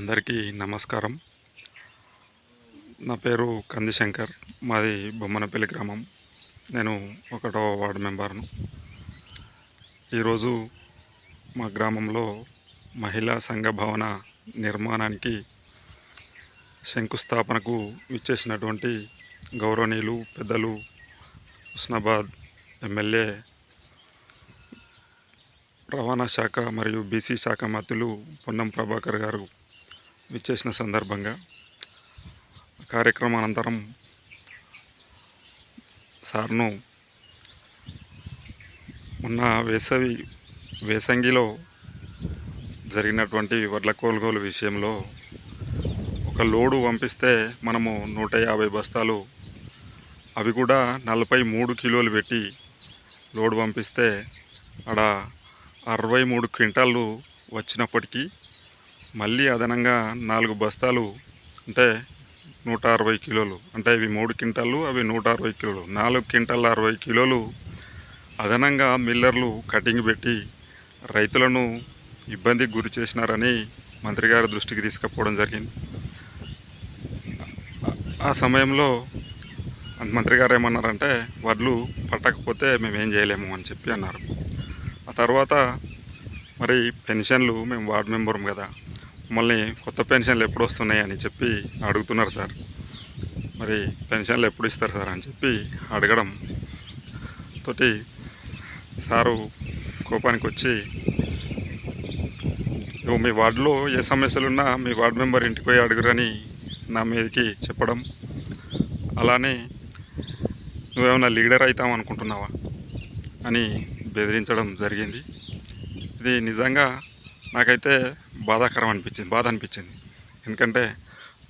అందరికీ నమస్కారం. నా పేరు కంది శంకర్. మాది బొమ్మనపల్లి గ్రామం. నేను 1వ వార్డు మెంబర్ను. ఈరోజు మా గ్రామంలో మహిళా సంఘ భవన నిర్మాణానికి శంకుస్థాపనకు ఇచ్చేసినటువంటి గౌరవనీయులు పెద్దలు హుస్నాబాద్ ఎమ్మెల్యే రవాణా శాఖ మరియు బీసీ శాఖ మంత్రులు పొన్నం ప్రభాకర్ గారు విచ్చేసిన సందర్భంగా కార్యక్రమం అనంతరం సార్ను మొన్న వేసంగిలో జరిగినటువంటి వడ్ల కొనుగోలు విషయంలో ఒక లోడు పంపిస్తే మనము 150 బస్తాలు, అవి కూడా 43 కిలోలు పెట్టి లోడు పంపిస్తే అక్కడ 63 క్వింటాళ్ళు వచ్చినప్పటికీ మళ్ళీ అదనంగా 4 బస్తాలు అంటే 160 కిలోలు, అంటే ఇవి 3 క్వింటాళ్ళు, అవి 160 కిలోలు, 4 క్వింటాల్ 60 కిలోలు అదనంగా మిల్లర్లు కటింగ్ పెట్టి రైతులను ఇబ్బందికి గురి చేసినారని మంత్రి గారి దృష్టికి తీసుకుపోవడం జరిగింది. ఆ సమయంలో మంత్రి గారు ఏమన్నారంటే, వడ్లు పట్టకపోతే మేమేం చేయలేము అని చెప్పి అన్నారు. ఆ తర్వాత మరి పెన్షన్లు, మేము వార్డు మెంబరం కదా, మళ్ళీ కొత్త పెన్షన్లు ఎప్పుడు వస్తున్నాయి అని చెప్పి అడుగుతున్నారు సార్. మరి పెన్షన్లు ఎప్పుడు ఇస్తారు సార్ అని చెప్పి అడగడం తోటి సారు కోపానికి వచ్చి, మీ వార్డులో ఏ సమస్యలున్నా మీ వార్డు మెంబర్ ఇంటికి పోయి అడుగురని నా మీదకి చెప్పడం, అలానే నువ్వేమన్నా లీడర్ అవుతావు అనుకుంటున్నావా అని బెదిరించడం జరిగింది. ఇది నిజంగా నాకైతే బాధ అనిపించింది. ఎందుకంటే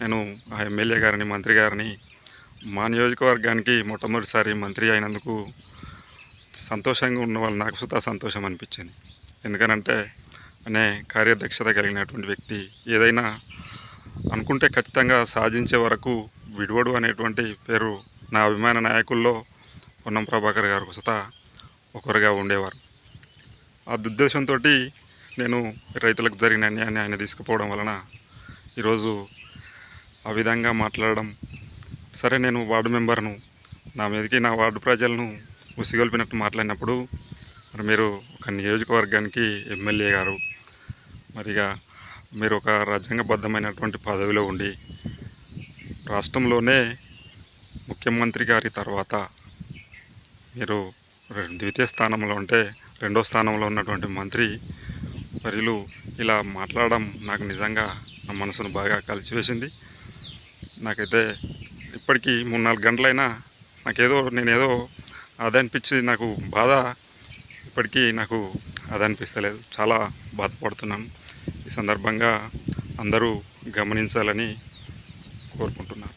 నేను ఆ ఎమ్మెల్యే గారిని, మంత్రి గారిని మా నియోజకవర్గానికి మొట్టమొదటిసారి మంత్రి అయినందుకు సంతోషంగా ఉన్న వాళ్ళు నాకు సుతా సంతోషం అనిపించింది. ఎందుకనంటే అనే కార్యదక్షత కలిగినటువంటి వ్యక్తి, ఏదైనా అనుకుంటే ఖచ్చితంగా సాధించే వరకు విడవడు అనేటువంటి పేరు నా అభిమాన నాయకుల్లో పొన్నం ప్రభాకర్ గారు సుతా ఒకరుగా ఉండేవారు. ఆ దుద్దేశంతో నేను రైతులకు జరిగిన అన్యాయాన్ని ఆయన తీసుకుపోవడం వలన ఈరోజు ఆ విధంగా మాట్లాడడం. సరే, నేను వార్డు మెంబర్ను, నా మీదకి నా వార్డు ప్రజలను ఉసిగొల్పినట్టు మాట్లాడినప్పుడు, మరి మీరు ఒక నియోజకవర్గానికి ఎమ్మెల్యే గారు, మరిగా మీరు ఒక రాజ్యాంగబద్ధమైనటువంటి పదవిలో ఉండి రాష్ట్రంలోనే ముఖ్యమంత్రి గారి తర్వాత మీరు ద్వితీయ స్థానంలో ఉంటే రెండో స్థానంలో ఉన్నటువంటి మంత్రి వర్యులు ఇలా మాట్లాడడం నాకు నిజంగా నా మనసును బాగా కలిసివేసింది. నాకైతే ఇప్పటికీ 3-4 గంటలైనా నేనేదో అదనిపించి నాకు బాధ ఇప్పటికీ నాకు అదనిపిస్తలేదు. చాలా బాధపడుతున్నాను. ఈ సందర్భంగా అందరూ గమనించాలని కోరుకుంటున్నాను.